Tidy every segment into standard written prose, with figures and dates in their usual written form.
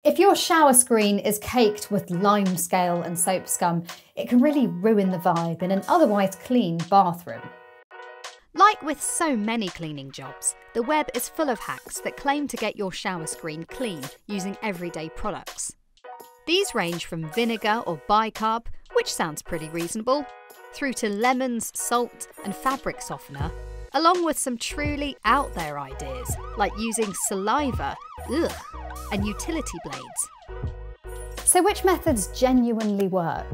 If your shower screen is caked with lime scale and soap scum, it can really ruin the vibe in an otherwise clean bathroom. Like with so many cleaning jobs, the web is full of hacks that claim to get your shower screen clean using everyday products. These range from vinegar or bicarb, which sounds pretty reasonable, through to lemons, salt and fabric softener, along with some truly out there ideas like using saliva, and utility blades. So which methods genuinely work?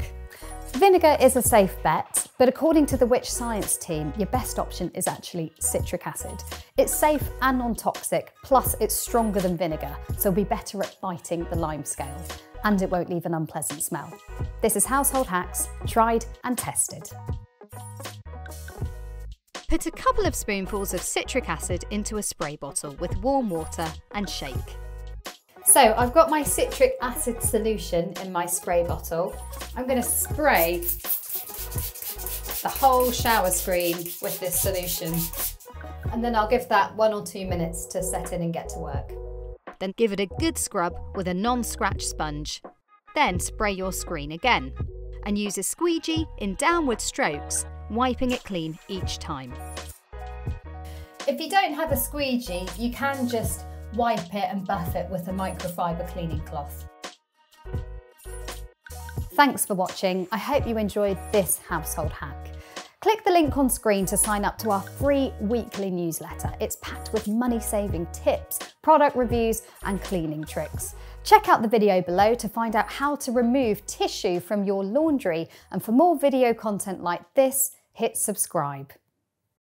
Vinegar is a safe bet, but according to the Witch Science team, your best option is actually citric acid. It's safe and non-toxic, plus it's stronger than vinegar, so it'll be better at fighting the lime scale, and it won't leave an unpleasant smell. This is Household Hacks, tried and tested. Put a couple of spoonfuls of citric acid into a spray bottle with warm water and shake. So I've got my citric acid solution in my spray bottle. I'm going to spray the whole shower screen with this solution. And then I'll give that 1 or 2 minutes to set in and get to work. Then give it a good scrub with a non-scratch sponge. Then spray your screen again and use a squeegee in downward strokes, wiping it clean each time. If you don't have a squeegee, you can just wipe it and buff it with a microfiber cleaning cloth. Thanks for watching. I hope you enjoyed this household hack. Click the link on screen to sign up to our free weekly newsletter. It's packed with money-saving tips, product reviews and cleaning tricks. Check out the video below to find out how to remove tissue from your laundry, and for more video content like this, hit subscribe.